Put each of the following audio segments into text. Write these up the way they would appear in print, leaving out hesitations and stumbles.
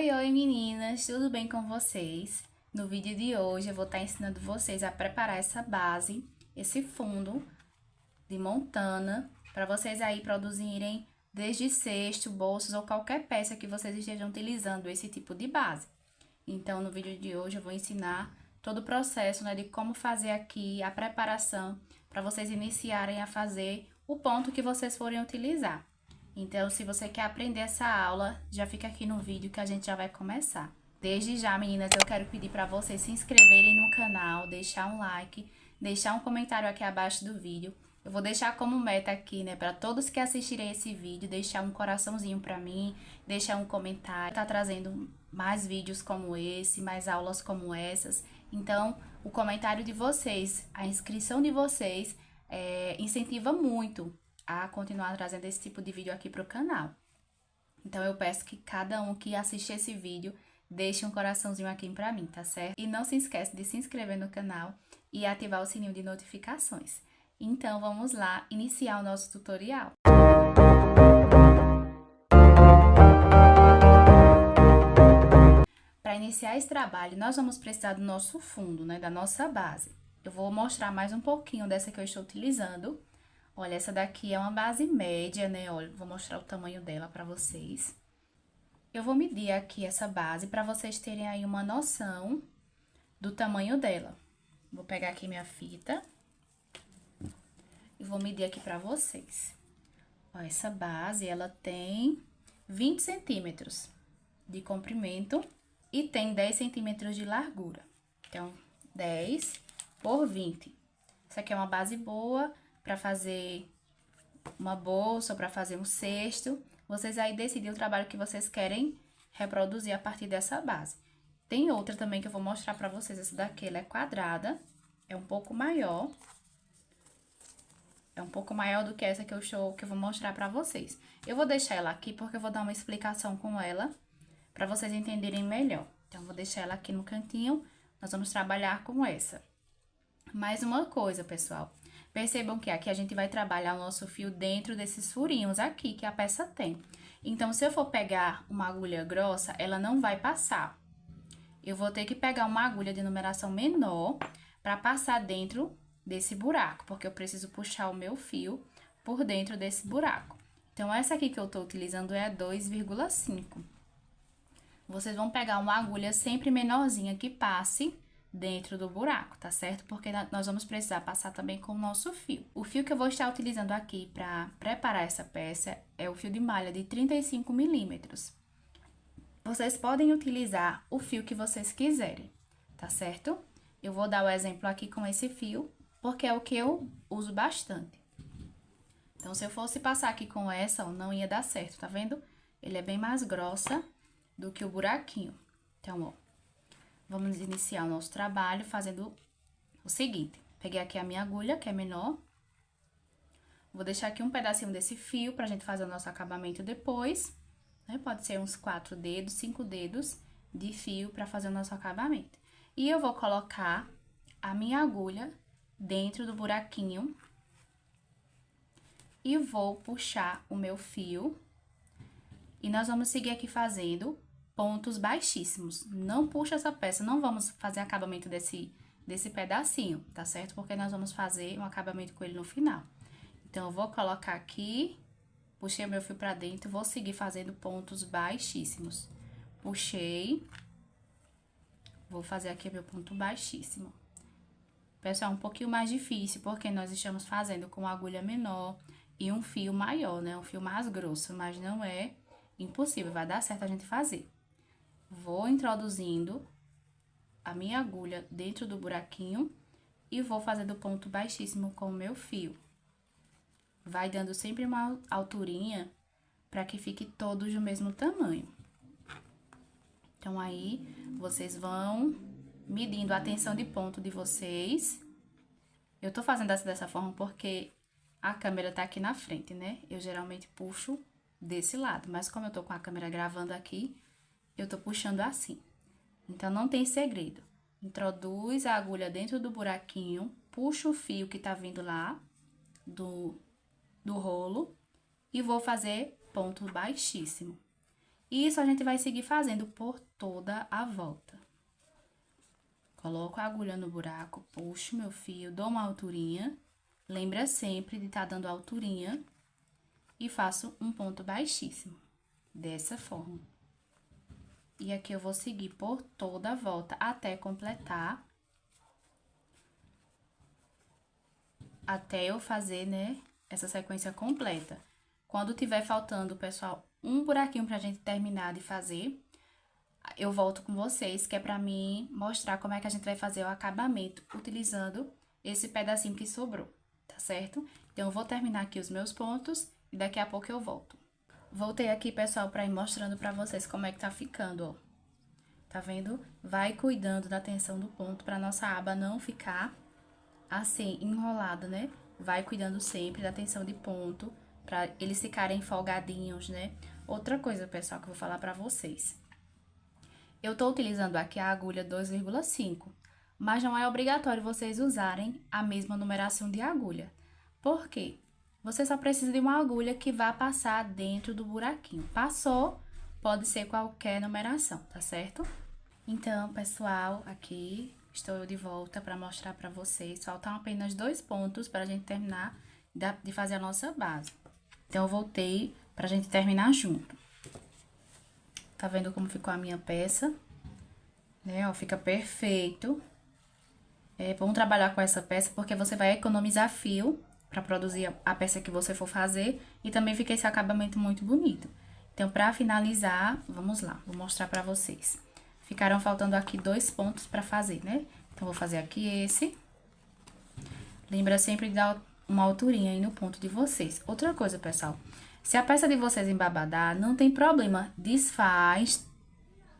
Oi meninas, tudo bem com vocês? No vídeo de hoje eu vou estar ensinando vocês a preparar essa base, esse fundo de montana, para vocês aí produzirem desde cesto, bolsos ou qualquer peça que vocês estejam utilizando esse tipo de base. Então, no vídeo de hoje eu vou ensinar todo o processo, né, de como fazer aqui a preparação para vocês iniciarem a fazer o ponto que vocês forem utilizar. Então, se você quer aprender essa aula, já fica aqui no vídeo que a gente já vai começar. Desde já, meninas, eu quero pedir para vocês se inscreverem no canal, deixar um like, deixar um comentário aqui abaixo do vídeo. Eu vou deixar como meta aqui, né, para todos que assistirem esse vídeo, deixar um coraçãozinho para mim, deixar um comentário. Tá trazendo mais vídeos como esse, mais aulas como essas. Então, o comentário de vocês, a inscrição de vocês, incentiva muito a continuar trazendo esse tipo de vídeo aqui pro canal. Então, eu peço que cada um que assistir esse vídeo deixe um coraçãozinho aqui pra mim, tá certo? E não se esquece de se inscrever no canal e ativar o sininho de notificações. Então, vamos lá iniciar o nosso tutorial. Para iniciar esse trabalho, nós vamos precisar do nosso fundo, né, da nossa base. Eu vou mostrar mais um pouquinho dessa que eu estou utilizando. Olha, essa daqui é uma base média, né? Olha, vou mostrar o tamanho dela pra vocês. Eu vou medir aqui essa base pra vocês terem aí uma noção do tamanho dela. Vou pegar aqui minha fita e vou medir aqui pra vocês. Ó, essa base, ela tem 20 centímetros de comprimento e tem 10 centímetros de largura. Então, 10 por 20. Essa aqui é uma base boa para fazer uma bolsa, para fazer um cesto. Vocês aí decidem o trabalho que vocês querem reproduzir a partir dessa base. Tem outra também que eu vou mostrar para vocês. Essa daqui, ela é quadrada, é um pouco maior. É um pouco maior do que essa que eu vou mostrar para vocês. Eu vou deixar ela aqui porque eu vou dar uma explicação com ela para vocês entenderem melhor. Então, vou deixar ela aqui no cantinho. Nós vamos trabalhar com essa. Mais uma coisa, pessoal. Percebam que aqui a gente vai trabalhar o nosso fio dentro desses furinhos aqui que a peça tem. Então, se eu for pegar uma agulha grossa, ela não vai passar. Eu vou ter que pegar uma agulha de numeração menor para passar dentro desse buraco, porque eu preciso puxar o meu fio por dentro desse buraco. Então, essa aqui que eu tô utilizando é a 2,5. Vocês vão pegar uma agulha sempre menorzinha que passe dentro do buraco, tá certo? Porque nós vamos precisar passar também com o nosso fio. O fio que eu vou estar utilizando aqui para preparar essa peça é o fio de malha de 35 milímetros. Vocês podem utilizar o fio que vocês quiserem, tá certo? Eu vou dar o exemplo aqui com esse fio, porque é o que eu uso bastante. Então, se eu fosse passar aqui com essa, ó, não ia dar certo, tá vendo? Ele é bem mais grossa do que o buraquinho. Então, ó. Vamos iniciar o nosso trabalho fazendo o seguinte. Peguei aqui a minha agulha, que é menor. Vou deixar aqui um pedacinho desse fio pra gente fazer o nosso acabamento depois. Né? Pode ser uns 4 dedos, 5 dedos de fio pra fazer o nosso acabamento. E eu vou colocar a minha agulha dentro do buraquinho. E vou puxar o meu fio. E nós vamos seguir aqui fazendo pontos baixíssimos. Não puxa essa peça, não vamos fazer acabamento desse pedacinho, tá certo? Porque nós vamos fazer um acabamento com ele no final. Então, eu vou colocar aqui, puxei o meu fio pra dentro, vou seguir fazendo pontos baixíssimos. Puxei, vou fazer aqui meu ponto baixíssimo. Pessoal, é um pouquinho mais difícil, porque nós estamos fazendo com uma agulha menor e um fio maior, né? Um fio mais grosso, mas não é impossível, vai dar certo a gente fazer. Vou introduzindo a minha agulha dentro do buraquinho e vou fazendo ponto baixíssimo com o meu fio. Vai dando sempre uma alturinha para que fique todos do mesmo tamanho. Então, aí, vocês vão medindo a tensão de ponto de vocês. Eu tô fazendo dessa forma porque a câmera tá aqui na frente, né? Eu geralmente puxo desse lado, mas como eu tô com a câmera gravando aqui, eu tô puxando assim. Então, não tem segredo. Introduz a agulha dentro do buraquinho, puxa o fio que tá vindo lá do rolo e vou fazer ponto baixíssimo. Isso a gente vai seguir fazendo por toda a volta. Coloco a agulha no buraco, puxo meu fio, dou uma alturinha. Lembra sempre de estar dando alturinha e faço um ponto baixíssimo, dessa forma. E aqui eu vou seguir por toda a volta até completar. Até eu fazer, né, essa sequência completa. Quando tiver faltando, pessoal, um buraquinho pra gente terminar de fazer, eu volto com vocês, que é pra mim mostrar como é que a gente vai fazer o acabamento utilizando esse pedacinho que sobrou, tá certo? Então, eu vou terminar aqui os meus pontos e daqui a pouco eu volto. Voltei aqui, pessoal, pra ir mostrando pra vocês como é que tá ficando, ó. Tá vendo? Vai cuidando da tensão do ponto pra nossa aba não ficar assim, enrolada, né? Vai cuidando sempre da tensão de ponto pra eles ficarem folgadinhos, né? Outra coisa, pessoal, que eu vou falar pra vocês. Eu tô utilizando aqui a agulha 2,5, mas não é obrigatório vocês usarem a mesma numeração de agulha. Por quê? Você só precisa de uma agulha que vá passar dentro do buraquinho. Passou, pode ser qualquer numeração, tá certo? Então, pessoal, aqui estou eu de volta para mostrar para vocês. Faltam apenas 2 pontos para a gente terminar de fazer a nossa base. Então, eu voltei pra gente terminar junto. Tá vendo como ficou a minha peça? Né, ó, fica perfeito. É bom trabalhar com essa peça porque você vai economizar fio para produzir a peça que você for fazer e também fica esse acabamento muito bonito. Então, para finalizar, vamos lá, vou mostrar para vocês. Ficaram faltando aqui 2 pontos para fazer, né? Então, vou fazer aqui esse. Lembra sempre de dar uma alturinha aí no ponto de vocês. Outra coisa, pessoal, se a peça de vocês embabadar, não tem problema, desfaz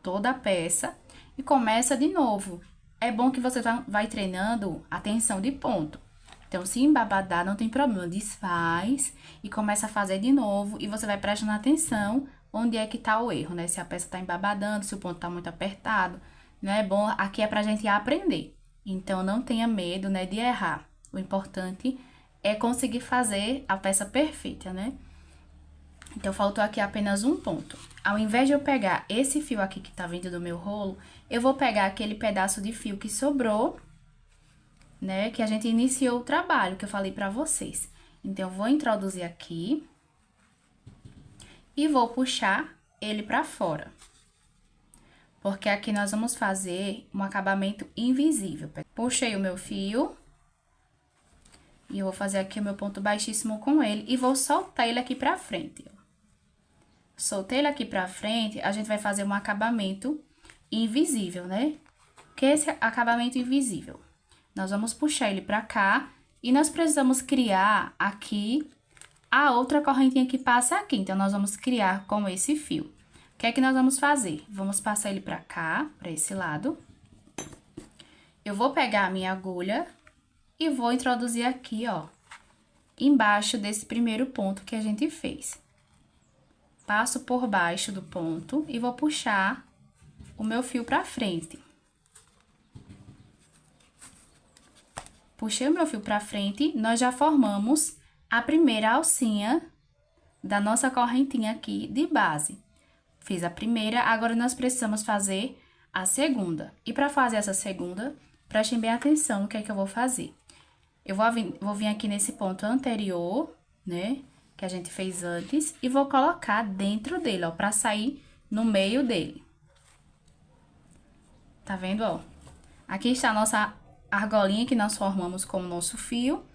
toda a peça e começa de novo. É bom que você vai treinando a tensão de ponto. Então, se embabadar, não tem problema, desfaz e começa a fazer de novo e você vai prestando atenção onde é que tá o erro, né? Se a peça tá embabadando, se o ponto tá muito apertado, né? É bom, aqui é pra gente aprender. Então, não tenha medo, né, de errar. O importante é conseguir fazer a peça perfeita, né? Então, faltou aqui apenas um ponto. Ao invés de eu pegar esse fio aqui que tá vindo do meu rolo, eu vou pegar aquele pedaço de fio que sobrou, né? Que a gente iniciou o trabalho, que eu falei pra vocês. Então, eu vou introduzir aqui e vou puxar ele pra fora. Porque aqui nós vamos fazer um acabamento invisível. Puxei o meu fio. E eu vou fazer aqui o meu ponto baixíssimo com ele e vou soltar ele aqui pra frente. Soltei ele aqui pra frente, a gente vai fazer um acabamento invisível, né? Que é esse acabamento invisível. Nós vamos puxar ele pra cá e nós precisamos criar aqui a outra correntinha que passa aqui. Então, nós vamos criar com esse fio. O que é que nós vamos fazer? Vamos passar ele pra cá, pra esse lado. Eu vou pegar a minha agulha e vou introduzir aqui, ó, embaixo desse primeiro ponto que a gente fez. Passo por baixo do ponto e vou puxar o meu fio pra frente. Puxei o meu fio pra frente, nós já formamos a primeira alcinha da nossa correntinha aqui de base. Fiz a primeira, agora nós precisamos fazer a segunda. E para fazer essa segunda, prestem bem atenção no que é que eu vou fazer. Eu vou vir aqui nesse ponto anterior, né, que a gente fez antes, e vou colocar dentro dele, ó, pra sair no meio dele. Tá vendo, ó? Aqui está a nossa argolinha que nós formamos com o nosso fio,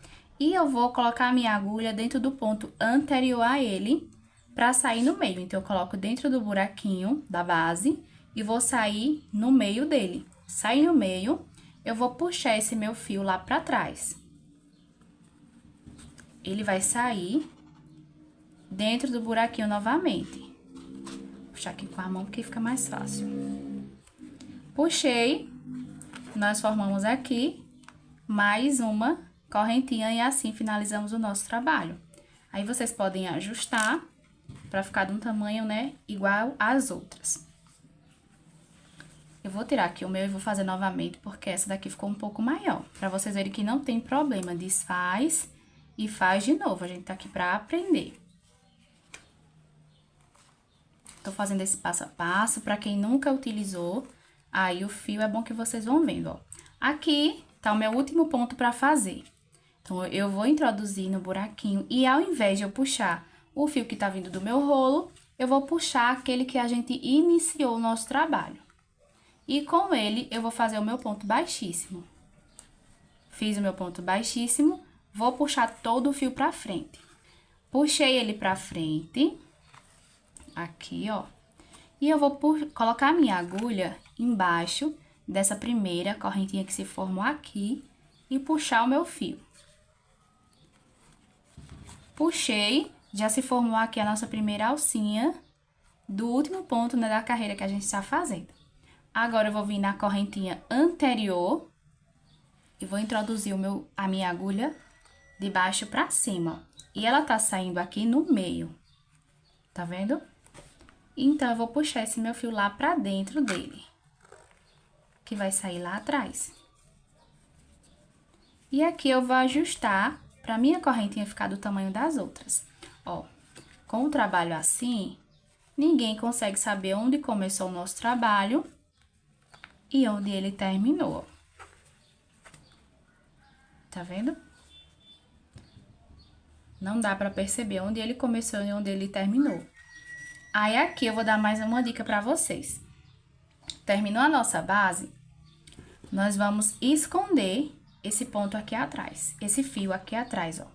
e eu vou colocar a minha agulha dentro do ponto anterior a ele, pra sair no meio. Então, eu coloco dentro do buraquinho da base e vou sair no meio dele. Sair no meio, eu vou puxar esse meu fio lá pra trás. Ele vai sair dentro do buraquinho novamente. Vou puxar aqui com a mão porque fica mais fácil. Puxei, nós formamos aqui mais uma correntinha e assim finalizamos o nosso trabalho. Aí, vocês podem ajustar pra ficar de um tamanho, né, igual às outras. Eu vou tirar aqui o meu e vou fazer novamente, porque essa daqui ficou um pouco maior. Pra vocês verem que não tem problema, desfaz e faz de novo, a gente tá aqui pra aprender. tô fazendo esse passo a passo, pra quem nunca utilizou, aí o fio é bom que vocês vão vendo, ó. Aqui tá o meu último ponto pra fazer. Então, eu vou introduzir no buraquinho e ao invés de eu puxar o fio que tá vindo do meu rolo, eu vou puxar aquele que a gente iniciou o nosso trabalho. E com ele, eu vou fazer o meu ponto baixíssimo. Fiz o meu ponto baixíssimo, vou puxar todo o fio pra frente. Puxei ele pra frente, aqui, ó. E eu vou colocar a minha agulha embaixo dessa primeira correntinha que se formou aqui e puxar o meu fio. Puxei, já se formou aqui a nossa primeira alcinha do último ponto, né, da carreira que a gente está fazendo. Agora, eu vou vir na correntinha anterior e vou introduzir a minha agulha de baixo pra cima. E ela tá saindo aqui no meio, tá vendo? Então, eu vou puxar esse meu fio lá pra dentro dele, que vai sair lá atrás. E aqui eu vou ajustar pra minha correntinha ficar do tamanho das outras. Ó, com o trabalho assim, ninguém consegue saber onde começou o nosso trabalho e onde ele terminou. Tá vendo? Não dá pra perceber onde ele começou e onde ele terminou. Aí, aqui eu vou dar mais uma dica pra vocês. Terminou a nossa base, nós vamos esconder esse ponto aqui atrás, esse fio aqui atrás, ó.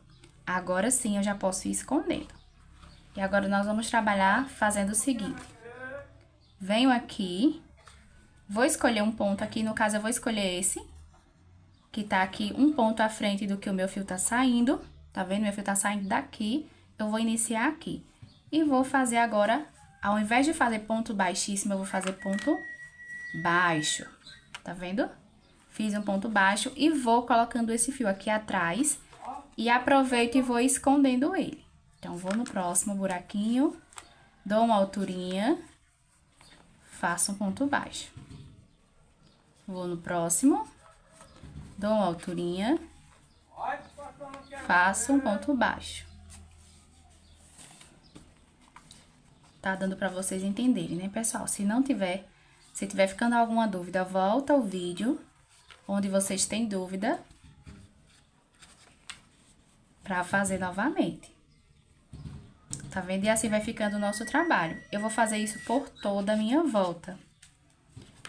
Agora sim, eu já posso ir escondendo. E agora, nós vamos trabalhar fazendo o seguinte. Venho aqui, vou escolher um ponto aqui, no caso, eu vou escolher esse, que tá aqui um ponto à frente do que o meu fio tá saindo. Tá vendo? Meu fio tá saindo daqui, eu vou iniciar aqui. E vou fazer agora, ao invés de fazer ponto baixíssimo, eu vou fazer ponto baixo. Tá vendo? Fiz um ponto baixo e vou colocando esse fio aqui atrás e aproveito e vou escondendo ele. Então, vou no próximo buraquinho, dou uma alturinha, faço um ponto baixo. Vou no próximo, dou uma alturinha, faço um ponto baixo. Tá dando pra vocês entenderem, né, pessoal? Se tiver ficando alguma dúvida, volta ao vídeo onde vocês têm dúvida pra fazer novamente. Tá vendo? E assim vai ficando o nosso trabalho. Eu vou fazer isso por toda a minha volta.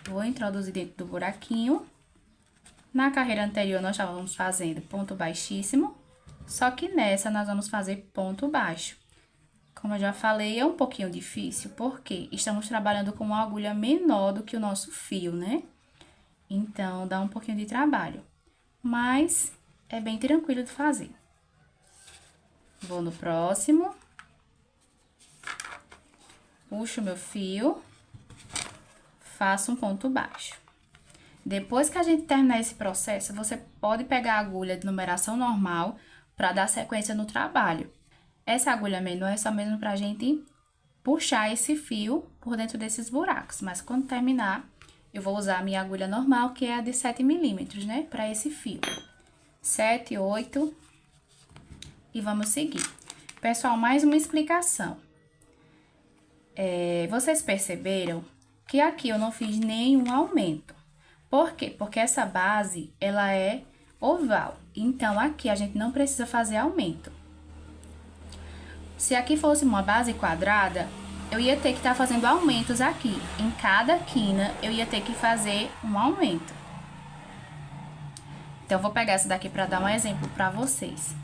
Vou introduzir dentro do buraquinho. Na carreira anterior, nós estávamos fazendo ponto baixíssimo, só que nessa, nós vamos fazer ponto baixo. Como eu já falei, é um pouquinho difícil, porque estamos trabalhando com uma agulha menor do que o nosso fio, né? Então, dá um pouquinho de trabalho, mas é bem tranquilo de fazer. Vou no próximo. Puxo meu fio, faço um ponto baixo. Depois que a gente terminar esse processo, você pode pegar a agulha de numeração normal para dar sequência no trabalho. Essa agulha menor é só mesmo pra gente puxar esse fio por dentro desses buracos. Mas quando terminar, eu vou usar a minha agulha normal, que é a de 7 milímetros, né? Pra esse fio. 7, 8. E vamos seguir. Pessoal, mais uma explicação. Vocês perceberam que aqui eu não fiz nenhum aumento. Por quê? Porque essa base, ela é oval. Então, aqui a gente não precisa fazer aumento. Se aqui fosse uma base quadrada, eu ia ter que estar fazendo aumentos aqui. Em cada quina, eu ia ter que fazer um aumento. Então, eu vou pegar essa daqui para dar um exemplo para vocês.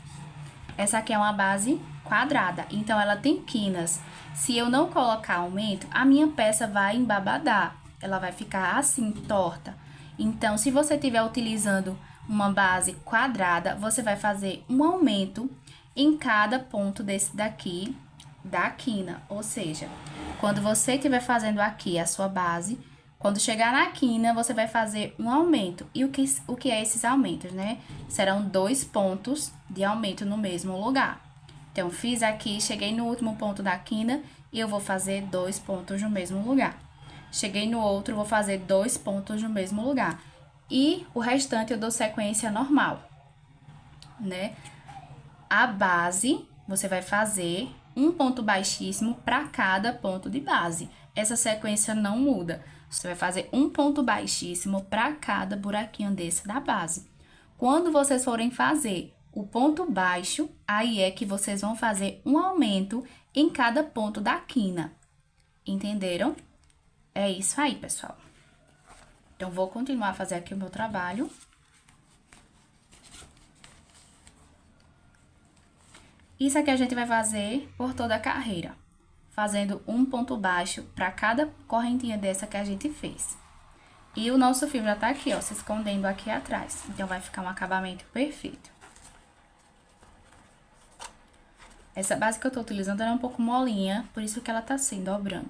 Essa aqui é uma base quadrada, então ela tem quinas. Se eu não colocar aumento, a minha peça vai embabadar. Ela vai ficar assim, torta. Então, se você estiver utilizando uma base quadrada, você vai fazer um aumento em cada ponto desse daqui da quina. Ou seja, quando você estiver fazendo aqui a sua base, quando chegar na quina, você vai fazer um aumento. E o que é esses aumentos, né? Serão 2 pontos de aumento no mesmo lugar. Então, fiz aqui, cheguei no último ponto da quina e eu vou fazer 2 pontos no mesmo lugar. Cheguei no outro, vou fazer 2 pontos no mesmo lugar. E o restante eu dou sequência normal, né? A base, você vai fazer um ponto baixíssimo para cada ponto de base. Essa sequência não muda. Você vai fazer um ponto baixíssimo para cada buraquinho desse da base. Quando vocês forem fazer o ponto baixo, aí é que vocês vão fazer um aumento em cada ponto da quina. Entenderam? É isso aí, pessoal. Então, vou continuar a fazer aqui o meu trabalho. Isso aqui a gente vai fazer por toda a carreira, fazendo um ponto baixo para cada correntinha dessa que a gente fez. E o nosso fio já tá aqui, ó, se escondendo aqui atrás. Então, vai ficar um acabamento perfeito. Essa base que eu tô utilizando ela é um pouco molinha, por isso que ela tá assim, dobrando.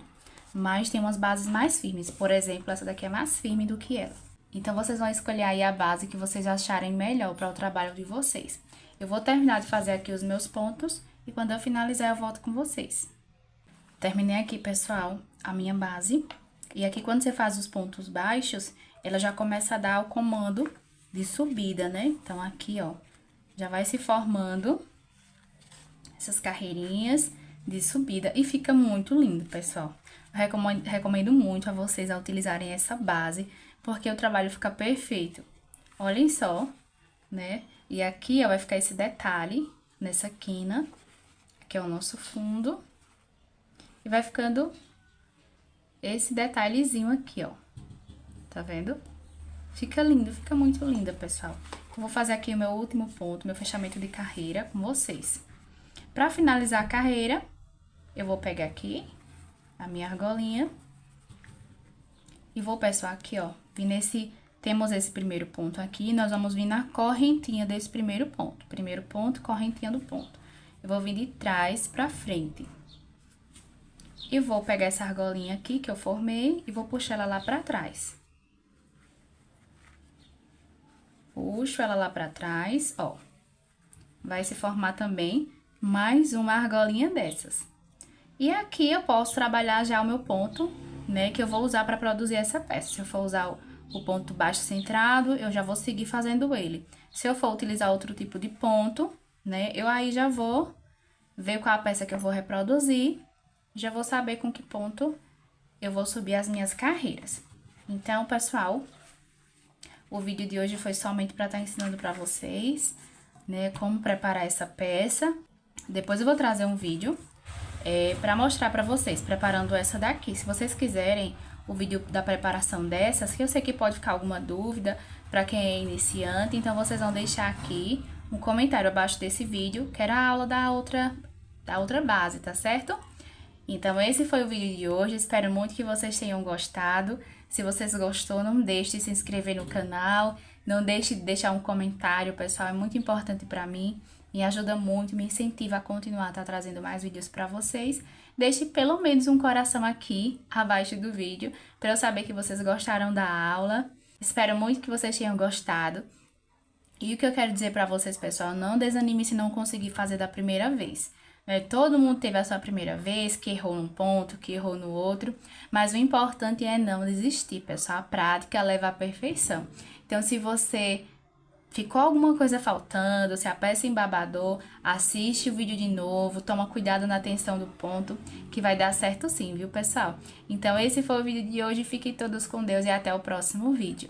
Mas tem umas bases mais firmes, por exemplo, essa daqui é mais firme do que ela. Então, vocês vão escolher aí a base que vocês acharem melhor para o trabalho de vocês. Eu vou terminar de fazer aqui os meus pontos e quando eu finalizar eu volto com vocês. Terminei aqui, pessoal, a minha base. E aqui, quando você faz os pontos baixos, ela já começa a dar o comando de subida, né? Então, aqui, ó, já vai se formando essas carreirinhas de subida e fica muito lindo, pessoal. Eu recomendo muito a vocês a utilizarem essa base, porque o trabalho fica perfeito. Olhem só, né? E aqui, ó, vai ficar esse detalhe nessa quina, que é o nosso fundo. E vai ficando esse detalhezinho aqui, ó. Tá vendo? Fica lindo, fica muito linda, pessoal. Eu vou fazer aqui o meu último ponto, meu fechamento de carreira com vocês. Pra finalizar a carreira, eu vou pegar aqui a minha argolinha. E vou, pessoal, aqui, ó, vir nesse... Temos esse primeiro ponto aqui, e nós vamos vir na correntinha desse primeiro ponto. Primeiro ponto, correntinha do ponto. Eu vou vir de trás pra frente. E vou pegar essa argolinha aqui que eu formei e vou puxar ela lá pra trás. Puxo ela lá pra trás, ó. Vai se formar também mais uma argolinha dessas. E aqui eu posso trabalhar já o meu ponto, né, que eu vou usar pra produzir essa peça. Se eu for usar o ponto baixo centrado, eu já vou seguir fazendo ele. Se eu for utilizar outro tipo de ponto, né, eu aí já vou ver qual a peça que eu vou reproduzir, já vou saber com que ponto eu vou subir as minhas carreiras. Então, pessoal, o vídeo de hoje foi somente para estar ensinando para vocês, né, como preparar essa peça. Depois eu vou trazer um vídeo para mostrar para vocês, preparando essa daqui. Se vocês quiserem o vídeo da preparação dessas, que eu sei que pode ficar alguma dúvida para quem é iniciante, então vocês vão deixar aqui um comentário abaixo desse vídeo, que era a aula da outra base, tá certo? Então, esse foi o vídeo de hoje, espero muito que vocês tenham gostado. Se vocês gostou, não deixe de se inscrever no canal, não deixe de deixar um comentário, pessoal, é muito importante para mim, me ajuda muito, me incentiva a continuar trazendo mais vídeos para vocês. Deixe pelo menos um coração aqui abaixo do vídeo, para eu saber que vocês gostaram da aula. Espero muito que vocês tenham gostado. E o que eu quero dizer para vocês, pessoal, não desanime se não conseguir fazer da primeira vez. Todo mundo teve a sua primeira vez, que errou num ponto, que errou no outro, mas o importante é não desistir, pessoal. A prática leva à perfeição. Então, se você ficou alguma coisa faltando, se a peça embabadou, assiste o vídeo de novo, toma cuidado na tensão do ponto, que vai dar certo sim, viu, pessoal? Então, esse foi o vídeo de hoje, fiquem todos com Deus e até o próximo vídeo.